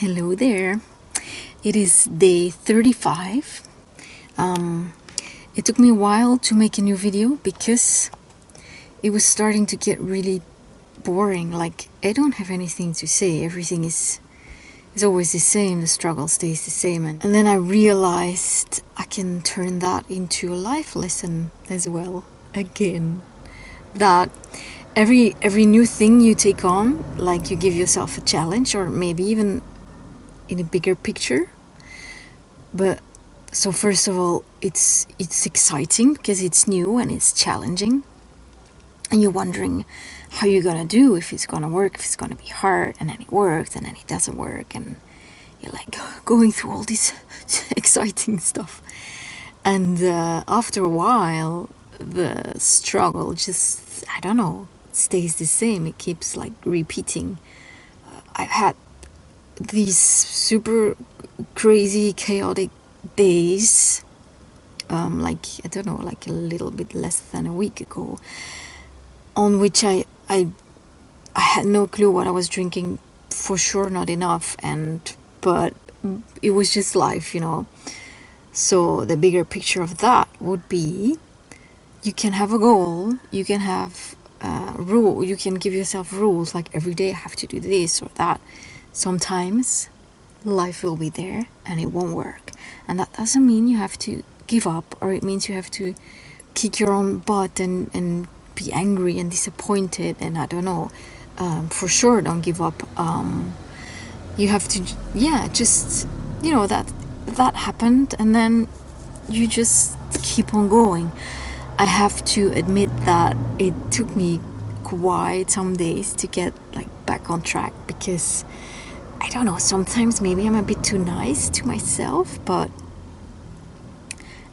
Hello there. It is day 35. It took me a while to make a new video because it was starting to get really boring. Like, I don't have anything to say. Everything is always the same. The struggle stays the same. And then I realized I can turn that into a life lesson as well. Again, that every new thing you take on, like you give yourself a challenge, or maybe even in a bigger picture. But so first of all, it's exciting because it's new and it's challenging, and you're wondering how you're gonna do, if it's gonna work, if it's gonna be hard, and then it works and then it doesn't work, and you're like going through all this exciting stuff. And after a while, the struggle just, I don't know, stays the same. It keeps like repeating. I've had these super crazy chaotic days, like I don't know, like a little bit less than a week ago, on which I had no clue what I was drinking, for sure not enough, but it was just life, you know. So the bigger picture of that would be, you can have a goal, you can have rule, you can give yourself rules, like every day I have to do this or that. Sometimes life will be there and it won't work, and that doesn't mean you have to give up, or it means you have to kick your own butt and be angry and disappointed, and I don't know. For sure don't give up. You have to, just, you know, that happened, and then you just keep on going. I have to admit that it took me quite some days to get like back on track, because I don't know, sometimes maybe I'm a bit too nice to myself, but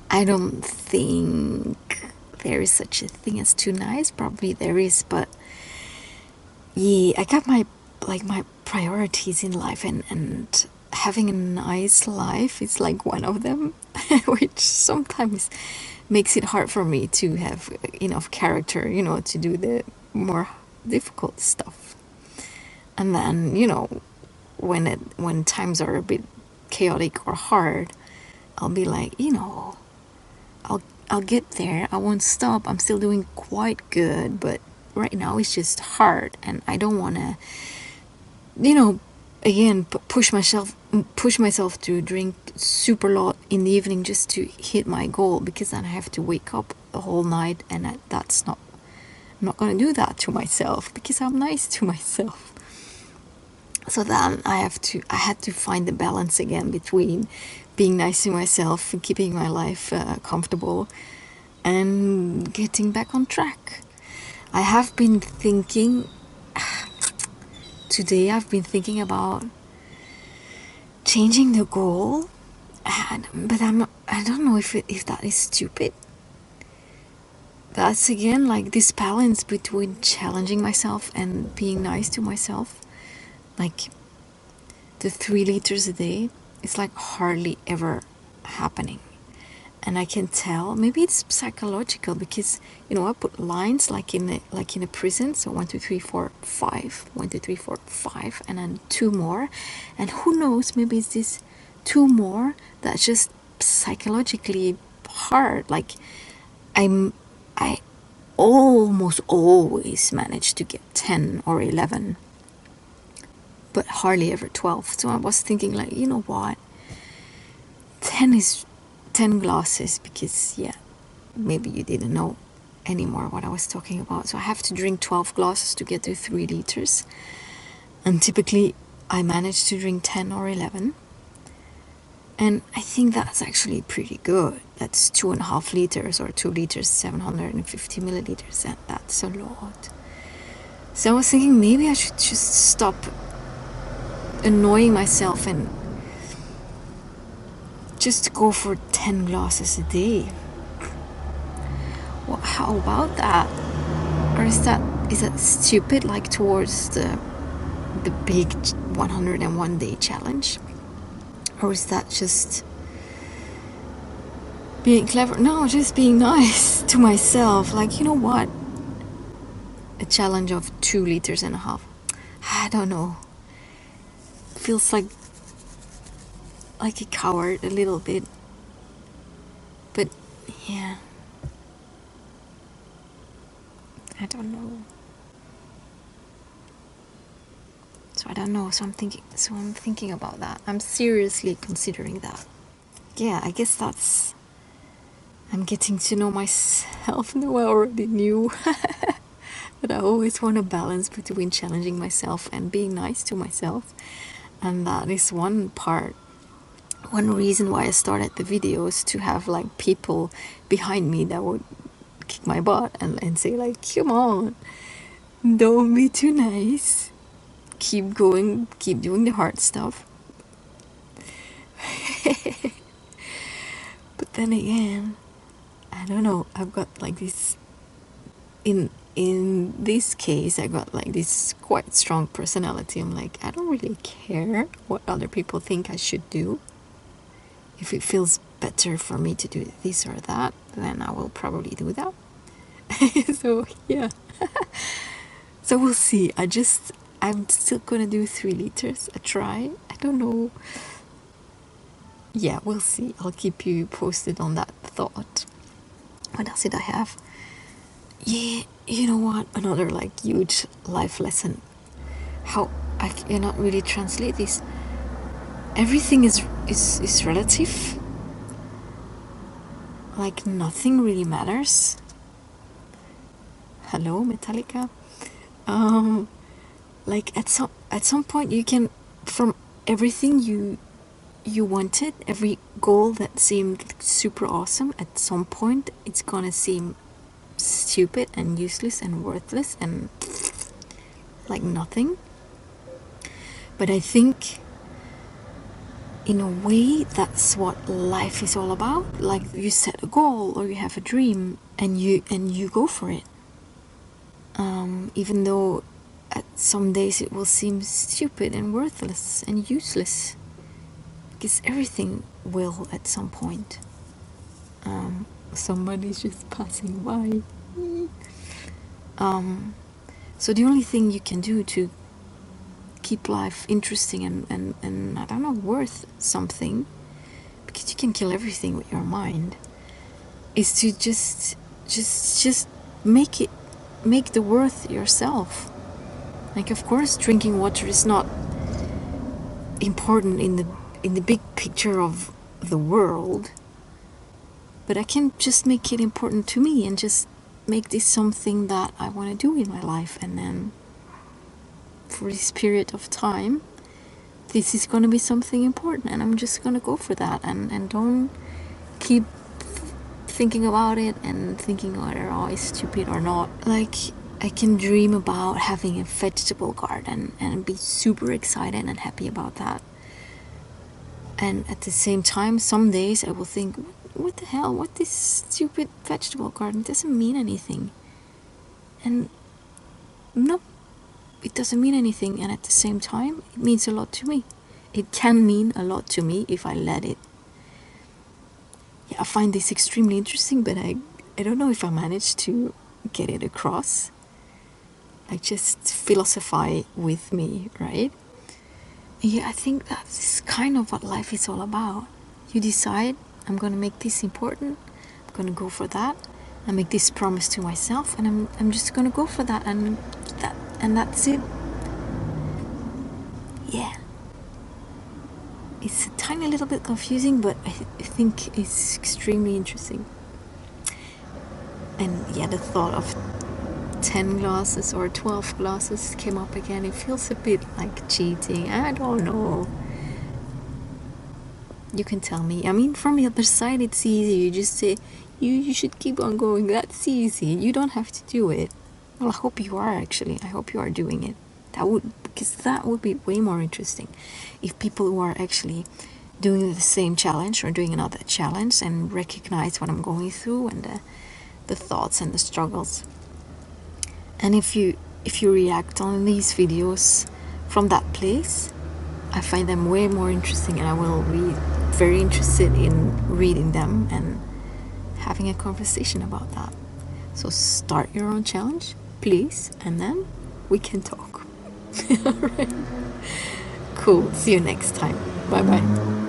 I don't think there is such a thing as too nice. Probably there is, but yeah, I got my priorities in life, and having a nice life is like one of them, which sometimes makes it hard for me to have enough character, you know, to do the more difficult stuff. And then, you know, when times are a bit chaotic or hard, I'll be like, you know, I'll get there. I won't stop. I'm still doing quite good, but right now it's just hard, and I don't want to, you know, again push myself to drink super lot in the evening just to hit my goal, because then I have to wake up the whole night, and that's not. I'm not going to do that to myself, because I'm nice to myself. So then I had to find the balance again between being nice to myself and keeping my life comfortable and getting back on track. I have been thinking today, I've been thinking about changing the goal, but I don't know if that is stupid. That's again like this balance between challenging myself and being nice to myself. Like the 3 liters a day, it's like hardly ever happening. And I can tell, maybe it's psychological, because, you know, I put lines like in a prison. So 1, 2, 3, 4, 5, 1, 2, 3, 4, 5, and then 2 more. And who knows, maybe it's this 2 more that's just psychologically hard. Like I almost always manage to get 10 or 11, but hardly ever 12. So I was thinking, like, you know what, 10 is 10 glasses, because maybe you didn't know anymore what I was talking about. So I have to drink 12 glasses to get to 3 liters, and typically I manage to drink 10 or 11, and I think that's actually pretty good. That's 2.5 liters, or 2 liters 750 milliliters, and that's a lot. So I was thinking, maybe I should just stop annoying myself and just go for 10 glasses a day. Well, how about that? Or is that stupid, like towards the big 101 day challenge? Or is that just being clever? No, just being nice to myself. Like, you know what, a challenge of 2.5 liters. I don't know, feels like like a coward a little bit. But yeah, I don't know. So I don't know. So I'm thinking about that. I'm seriously considering that. Yeah, I guess I'm getting to know myself. No, I already knew. But I always want a balance between challenging myself and being nice to myself. And that is one reason why I started the videos, to have like people behind me that would kick my butt and say like, come on, don't be too nice. Keep going, keep doing the hard stuff. But then again, I don't know, I've got like this, in this case, I got like this quite strong personality. I'm like, I don't really care what other people think I should do. If it feels better for me to do this or that, then I will probably do that. So yeah. So we'll see. I'm still gonna do 3 liters a try. I don't know. Yeah, we'll see. I'll keep you posted on that thought. What else did I have? Yeah, you know what? Another like huge life lesson. How I cannot really translate this. Everything is relative. Like nothing really matters. Hello, Metallica. Like at some point you can, from everything you wanted, every goal that seemed super awesome, at some point it's gonna seem stupid and useless and worthless and like nothing. But I think in a way that's what life is all about. Like you set a goal or you have a dream and you go for it, even though at some days it will seem stupid and worthless and useless, because everything will at some point. Somebody's just passing by. So the only thing you can do to keep life interesting and I don't know, worth something, because you can kill everything with your mind, is to just make the worth yourself. Like, of course, drinking water is not important in the big picture of the world, but I can just make it important to me and just make this something that I want to do in my life. And then for this period of time, this is going to be something important, and I'm just going to go for that, and don't keep thinking about it and thinking whether it's stupid or not. Like, I can dream about having a vegetable garden and be super excited and happy about that. And at the same time, some days I will think, what the hell, what this stupid vegetable garden doesn't mean anything. And no, it doesn't mean anything. And at the same time, it means a lot to me. It can mean a lot to me if I let it. Yeah, I find this extremely interesting, but I don't know if I managed to get it across. Like, just philosophize with me, right? Yeah, I think that's kind of what life is all about. You decide, I'm gonna make this important, I'm gonna go for that, I make this promise to myself, and I'm just gonna go for that, and that's it. Yeah. It's a tiny little bit confusing, but I think it's extremely interesting. And yeah, the thought of 10 glasses or 12 glasses came up again. It feels a bit like cheating. I don't know. You can tell me. I mean, from the other side, it's easy. You just say, you should keep on going. That's easy. You don't have to do it. Well, I hope you are, actually. I hope you are doing it. Because that would be way more interesting if people who are actually doing the same challenge or doing another challenge and recognize what I'm going through and the thoughts and the struggles. And if you react on these videos from that place, I find them way more interesting, and I will be very interested in reading them and having a conversation about that. So start your own challenge, please, and then we can talk. All right. Cool. See you next time. Bye bye.